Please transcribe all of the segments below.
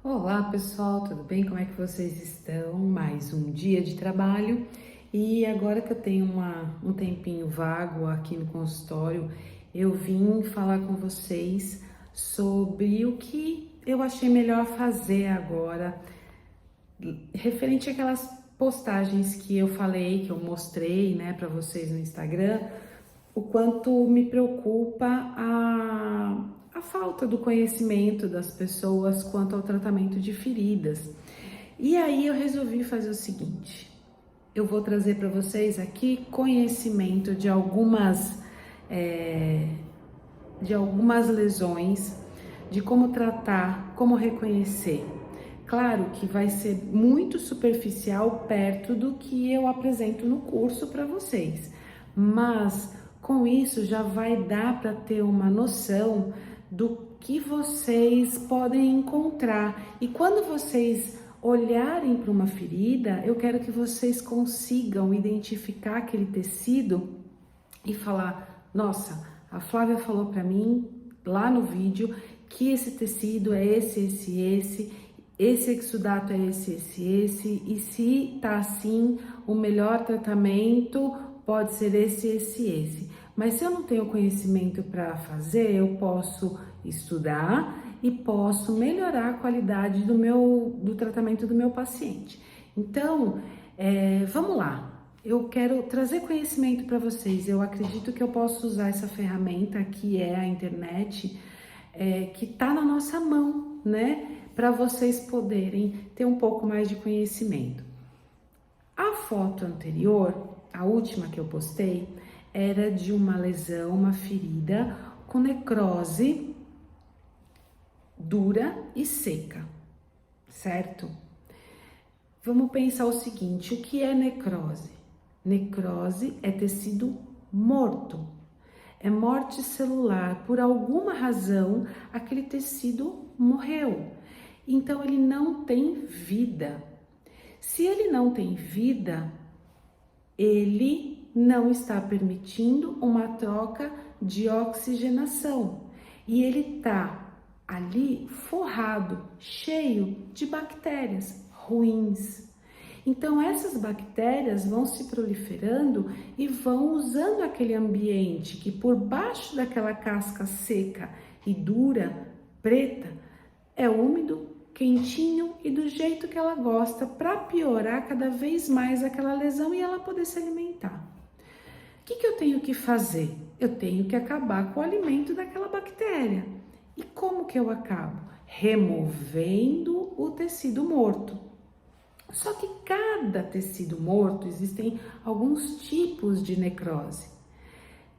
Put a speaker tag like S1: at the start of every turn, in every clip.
S1: Olá pessoal, tudo bem? Como é que vocês estão? Mais um dia de trabalho e agora que eu tenho um tempinho vago aqui no consultório, eu vim falar com vocês sobre o que eu achei melhor fazer agora, referente àquelas postagens que eu falei, que eu mostrei, né, para vocês no Instagram, o quanto me preocupa a falta do conhecimento das pessoas quanto ao tratamento de feridas. E aí eu resolvi fazer o seguinte: eu vou trazer para vocês aqui conhecimento de algumas lesões, de como tratar, como reconhecer. Claro que vai ser muito superficial perto do que eu apresento no curso para vocês, mas com isso já vai dar para ter uma noção do que vocês podem encontrar. E quando vocês olharem para uma ferida, eu quero que vocês consigam identificar aquele tecido e falar: nossa, a Flávia falou para mim lá no vídeo que esse tecido é esse exudato é esse, e se tá assim, o melhor tratamento pode ser esse. Mas se eu não tenho conhecimento para fazer, eu posso estudar e posso melhorar a qualidade do tratamento do meu paciente. Então, vamos lá. Eu quero trazer conhecimento para vocês. Eu acredito que eu posso usar essa ferramenta que é a internet, que está na nossa mão, né? Para vocês poderem ter um pouco mais de conhecimento. A foto anterior, a última que eu postei, era de uma lesão, uma ferida com necrose dura e seca, certo? Vamos pensar o seguinte: o que é necrose? Necrose é tecido morto, é morte celular. Por alguma razão, aquele tecido morreu, então ele não tem vida. Se ele não tem vida, ele não está permitindo uma troca de oxigenação e ele está ali forrado, cheio de bactérias ruins. Então essas bactérias vão se proliferando e vão usando aquele ambiente que por baixo daquela casca seca e dura, preta, é úmido, quentinho e do jeito que ela gosta, para piorar cada vez mais aquela lesão e ela poder se alimentar. O que eu tenho que fazer? Eu tenho que acabar com o alimento daquela bactéria. E como que eu acabo? Removendo o tecido morto. Só que cada tecido morto, existem alguns tipos de necrose.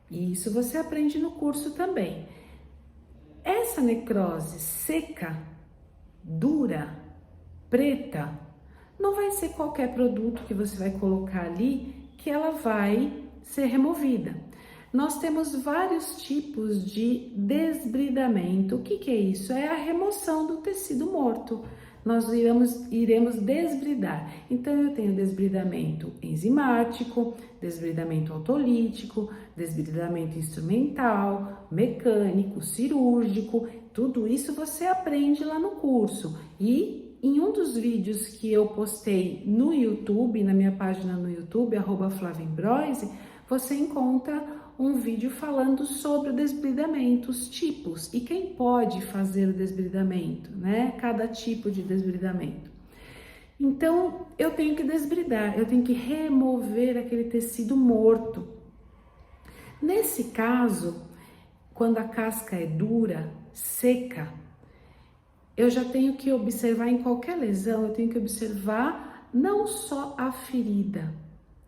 S1: E isso você aprende no curso também. Essa necrose seca, dura, preta, não vai ser qualquer produto que você vai colocar ali que ela vai ser removida. Nós temos vários tipos de desbridamento. O que é isso? É a remoção do tecido morto. Nós iremos desbridar. Então, eu tenho desbridamento enzimático, desbridamento autolítico, desbridamento instrumental, mecânico, cirúrgico. Tudo isso você aprende lá no curso. E em um dos vídeos que eu postei no YouTube, na minha página no YouTube, @FlaviaAmbroise, você encontra um vídeo falando sobre o desbridamento, os tipos e quem pode fazer o desbridamento, né? Cada tipo de desbridamento. Então, eu tenho que desbridar, eu tenho que remover aquele tecido morto. Nesse caso, quando a casca é dura, seca, eu já tenho que observar em qualquer lesão, eu tenho que observar não só a ferida,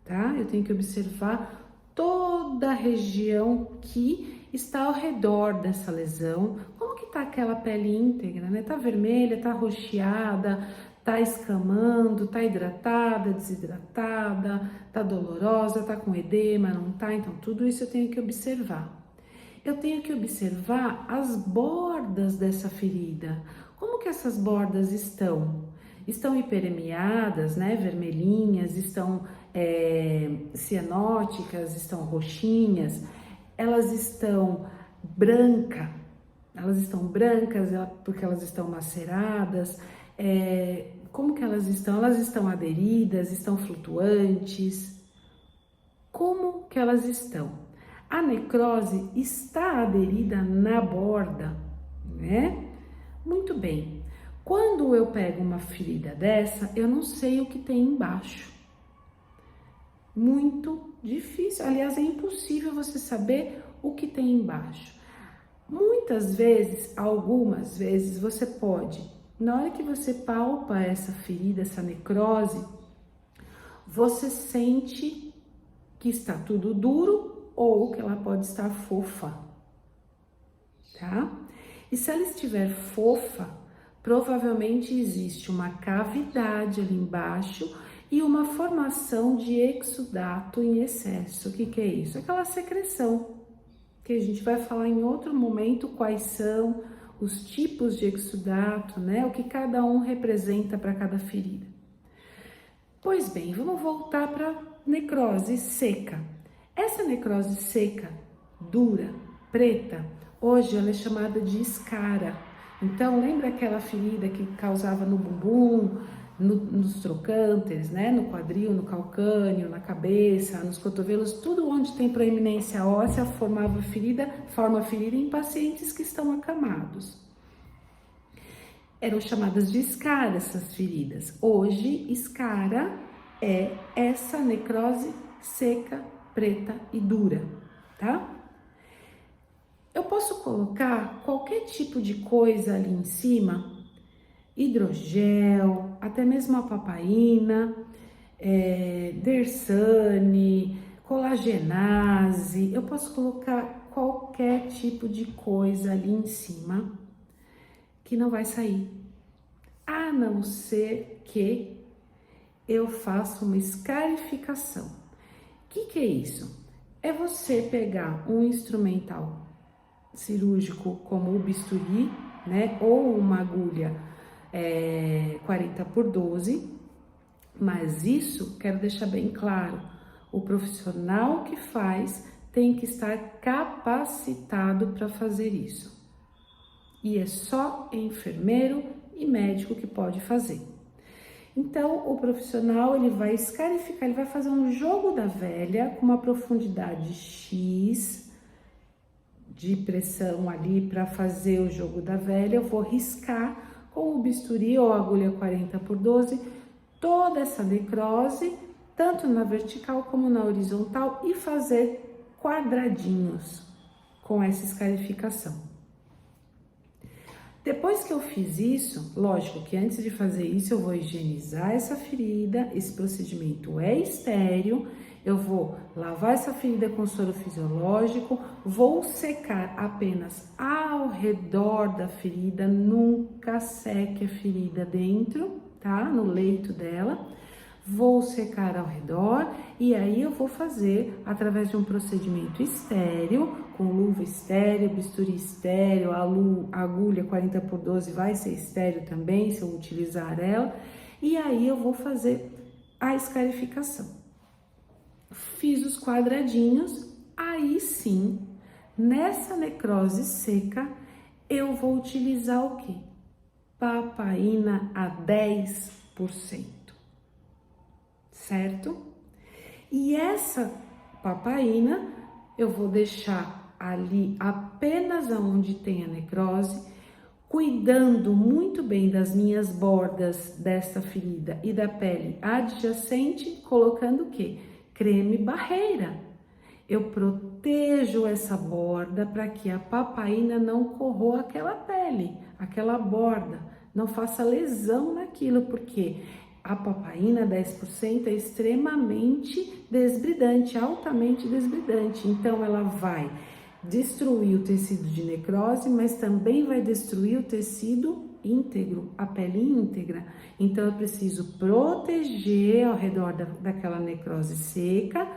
S1: tá? Eu tenho que observar toda a região que está ao redor dessa lesão. Como que tá aquela pele íntegra, né? Tá vermelha, tá roxeada, tá escamando, tá hidratada, desidratada, tá dolorosa, tá com edema, não tá? Então tudo isso eu tenho que observar. Eu tenho que observar as bordas dessa ferida. Como que essas bordas estão? Estão hiperemiadas, né, vermelhinhas, estão cianóticas, estão roxinhas, elas estão brancas porque elas estão maceradas, Como que elas estão? Elas estão aderidas, estão flutuantes? Como que elas estão? A necrose está aderida na borda, né? Muito bem. Quando eu pego uma ferida dessa, eu não sei o que tem embaixo. Muito difícil, aliás, é impossível você saber o que tem embaixo. Muitas vezes, algumas vezes, você pode, na hora que você palpa essa ferida, essa necrose, você sente que está tudo duro ou que ela pode estar fofa, tá? E se ela estiver fofa, provavelmente existe uma cavidade ali embaixo e uma formação de exudato em excesso. O que é isso? Aquela secreção, que a gente vai falar em outro momento quais são os tipos de exudato, né? O que cada um representa para cada ferida. Pois bem, vamos voltar para necrose seca. Essa necrose seca, dura, preta, hoje ela é chamada de escara. Então, lembra aquela ferida que causava no bumbum, nos trocânteres, né? No quadril, no calcâneo, na cabeça, nos cotovelos, tudo onde tem proeminência óssea forma ferida em pacientes que estão acamados. Eram chamadas de escara essas feridas. Hoje, escara é essa necrose seca, preta e dura, tá? Eu posso colocar qualquer tipo de coisa ali em cima, hidrogel, até mesmo a papaina, Dersane, colagenase, eu posso colocar qualquer tipo de coisa ali em cima que não vai sair, a não ser que eu faça uma escarificação. O que é isso? É você pegar um instrumental cirúrgico como o bisturi, né, ou uma agulha 40x12, mas isso, quero deixar bem claro, o profissional que faz tem que estar capacitado para fazer isso. E é só enfermeiro e médico que pode fazer. Então, o profissional, ele vai escarificar, ele vai fazer um jogo da velha com uma profundidade X de pressão ali para fazer o jogo da velha. Eu vou riscar com o bisturi ou agulha 40x12 toda essa necrose, tanto na vertical como na horizontal, e fazer quadradinhos com essa escarificação. Depois que eu fiz isso, lógico que antes de fazer isso eu vou higienizar essa ferida, esse procedimento é estéril, eu vou lavar essa ferida com soro fisiológico, vou secar apenas ao redor da ferida, nunca seque a ferida dentro, tá? No leito dela. Vou secar ao redor e aí eu vou fazer através de um procedimento estéril, com luva estéril, bisturi estéril, a agulha 40x12 vai ser estéril também, se eu utilizar ela, e aí eu vou fazer a escarificação. Fiz os quadradinhos, aí sim, nessa necrose seca, eu vou utilizar o quê? Papaina a 10%. Certo? E essa papaina eu vou deixar ali apenas aonde tem a necrose, cuidando muito bem das minhas bordas dessa ferida e da pele adjacente, colocando o quê? Creme barreira. Eu protejo essa borda para que a papaina não corroa aquela pele, aquela borda, não faça lesão naquilo, porque a papaina 10% é extremamente desbridante, altamente desbridante. Então, ela vai destruir o tecido de necrose, mas também vai destruir o tecido íntegro, a pele íntegra. Então, eu preciso proteger ao redor daquela necrose seca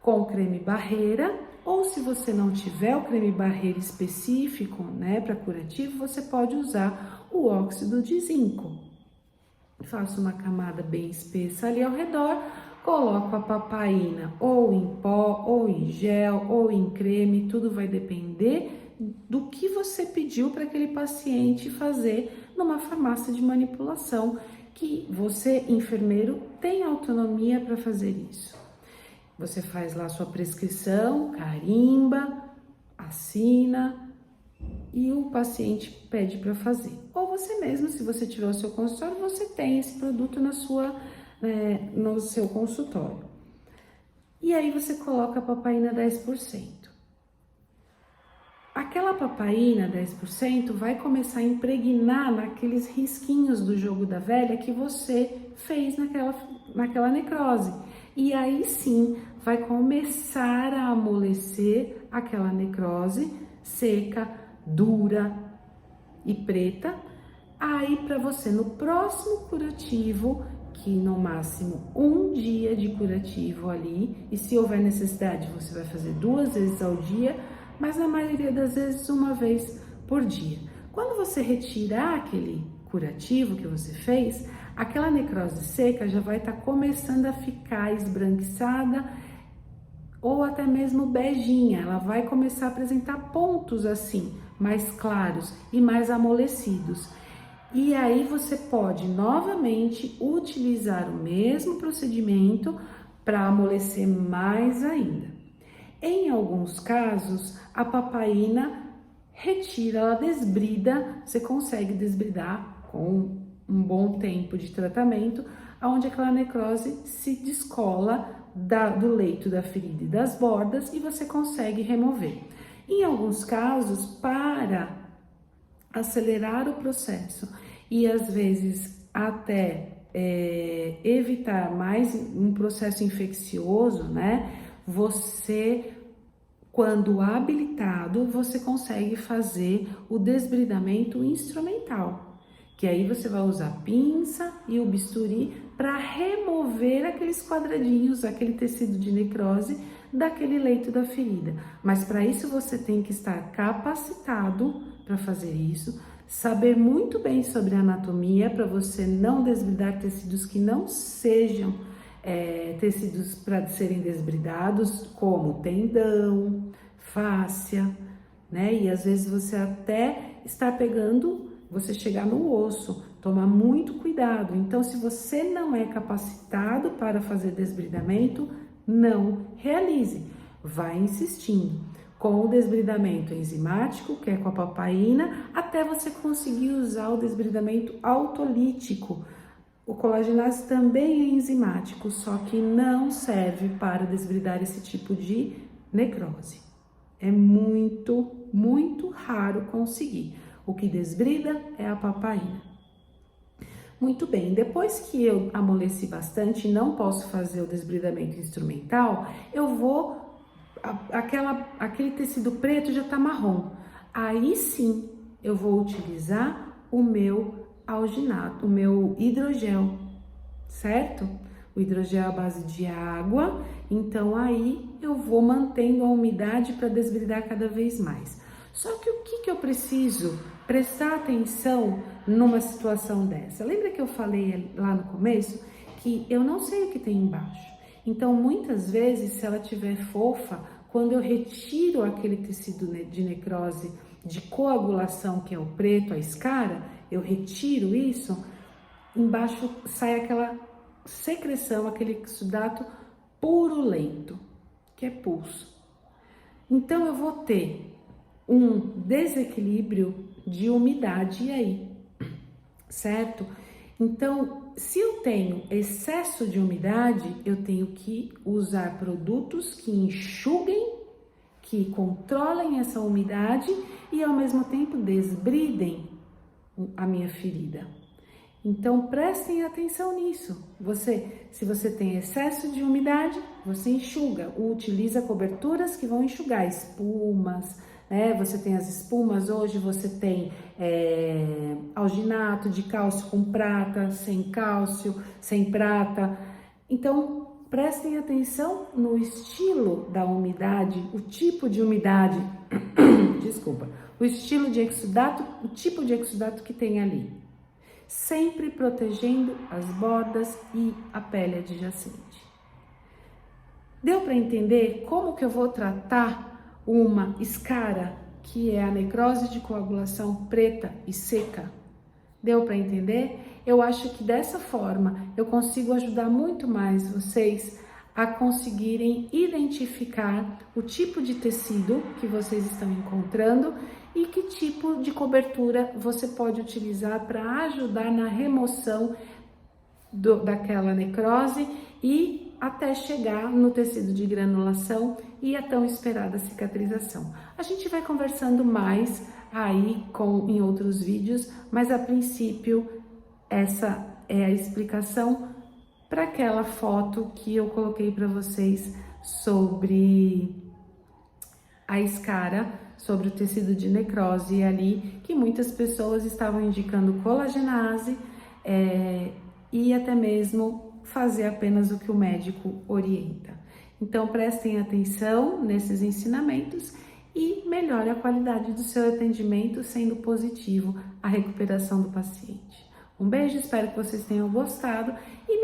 S1: com creme barreira, ou se você não tiver o creme barreira específico, né, para curativo, você pode usar o óxido de zinco. Faço uma camada bem espessa ali ao redor, coloco a papaina ou em pó, ou em gel, ou em creme, tudo vai depender do que você pediu para aquele paciente fazer numa farmácia de manipulação, que você, enfermeiro, tem autonomia para fazer isso. Você faz lá sua prescrição, carimba, assina e o paciente pede para fazer. Ou você mesmo, se você tiver o seu consultório, você tem esse produto no seu consultório. E aí você coloca a papaina 10%. Aquela papaina 10% vai começar a impregnar naqueles risquinhos do jogo da velha que você fez naquela necrose. E aí sim vai começar a amolecer aquela necrose seca, dura e preta. Aí para você no próximo curativo, que no máximo 1 dia de curativo ali, e se houver necessidade você vai fazer 2 vezes ao dia, mas na maioria das vezes 1 vez por dia. Quando você retirar aquele curativo que você fez, aquela necrose seca já vai estar começando a ficar esbranquiçada ou até mesmo beijinha. Ela vai começar a apresentar pontos assim, mais claros e mais amolecidos. E aí você pode novamente utilizar o mesmo procedimento para amolecer mais ainda. Em alguns casos, a papaina retira, ela desbrida, você consegue desbridar com um bom tempo de tratamento, onde aquela necrose se descola do leito da ferida e das bordas e você consegue remover. Em alguns casos, para acelerar o processo e às vezes até evitar mais um processo infeccioso, né? Você, quando habilitado, você consegue fazer o desbridamento instrumental, que aí você vai usar a pinça e o bisturi para remover aqueles quadradinhos, aquele tecido de necrose daquele leito da ferida. Mas para isso você tem que estar capacitado para fazer isso, saber muito bem sobre a anatomia para você não desbridar tecidos que não sejam tecidos para serem desbridados, como tendão, fáscia, né? E às vezes você até está pegando, você chegar no osso, tomar muito cuidado. Então, se você não é capacitado para fazer desbridamento, não realize. Vai insistindo com o desbridamento enzimático, que é com a papaina, até você conseguir usar o desbridamento autolítico. O colagenase também é enzimático, só que não serve para desbridar esse tipo de necrose. É muito, muito raro conseguir. O que desbrida é a papaina. Muito bem, depois que eu amoleci bastante e não posso fazer o desbridamento instrumental, eu vou... aquele tecido preto já tá marrom. Aí sim, eu vou utilizar o meu alginato, o meu hidrogel, certo? O hidrogel é à base de água, então aí eu vou mantendo a umidade para desbridar cada vez mais. Só que o que eu preciso prestar atenção numa situação dessa? Lembra que eu falei lá no começo que eu não sei o que tem embaixo? Então, muitas vezes, se ela tiver fofa, quando eu retiro aquele tecido de necrose, de coagulação, que é o preto, a escara, eu retiro isso, embaixo sai aquela secreção, aquele exudato purulento, que é pulso. Então, eu vou ter um desequilíbrio de umidade aí, certo? Então, se eu tenho excesso de umidade, eu tenho que usar produtos que enxuguem, que controlem essa umidade e ao mesmo tempo desbridem a minha ferida. Então, prestem atenção nisso. Se você tem excesso de umidade, você enxuga, ou utiliza coberturas que vão enxugar, espumas, né? Você tem as espumas, hoje você tem alginato de cálcio com prata, sem cálcio, sem prata. Então, prestem atenção no estilo da umidade, o tipo de umidade, desculpa, o estilo de exudato, o tipo de exudato que tem ali. Sempre protegendo as bordas e a pele adjacente. Deu para entender como que eu vou tratar uma escara que é a necrose de coagulação preta e seca. Deu para entender? Eu acho que dessa forma eu consigo ajudar muito mais vocês a conseguirem identificar o tipo de tecido que vocês estão encontrando e que tipo de cobertura você pode utilizar para ajudar na remoção daquela necrose e até chegar no tecido de granulação e a tão esperada cicatrização. A gente vai conversando mais aí em outros vídeos, mas a princípio essa é a explicação para aquela foto que eu coloquei para vocês sobre a escara, sobre o tecido de necrose ali, que muitas pessoas estavam indicando colagenase e até mesmo fazer apenas o que o médico orienta. Então prestem atenção nesses ensinamentos e melhore a qualidade do seu atendimento, sendo positivo a recuperação do paciente. Um beijo, espero que vocês tenham gostado e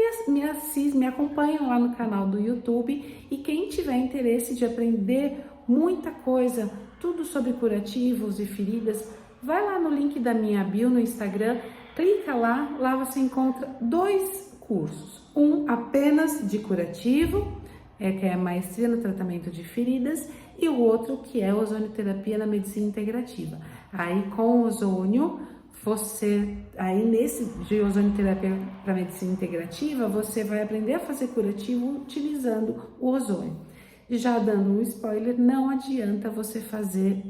S1: me acompanhem lá no canal do YouTube, e quem tiver interesse de aprender muita coisa, tudo sobre curativos e feridas, vai lá no link da minha bio no Instagram, clica lá você encontra 2 cursos, um apenas de curativo, que é a maestria no tratamento de feridas, e o outro que é ozonioterapia na medicina integrativa. Aí com o ozônio, nesse de ozonioterapia para medicina integrativa, você vai aprender a fazer curativo utilizando o ozônio. Já dando um spoiler, não adianta você fazer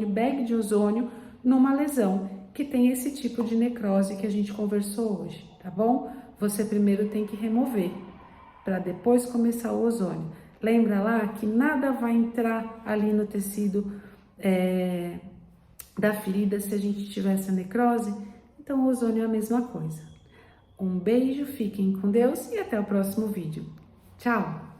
S1: bag de ozônio numa lesão que tem esse tipo de necrose que a gente conversou hoje, tá bom? Você primeiro tem que remover, para depois começar o ozônio. Lembra lá que nada vai entrar ali no tecido da ferida se a gente tiver essa necrose, então o ozônio é a mesma coisa. Um beijo, fiquem com Deus e até o próximo vídeo. Tchau!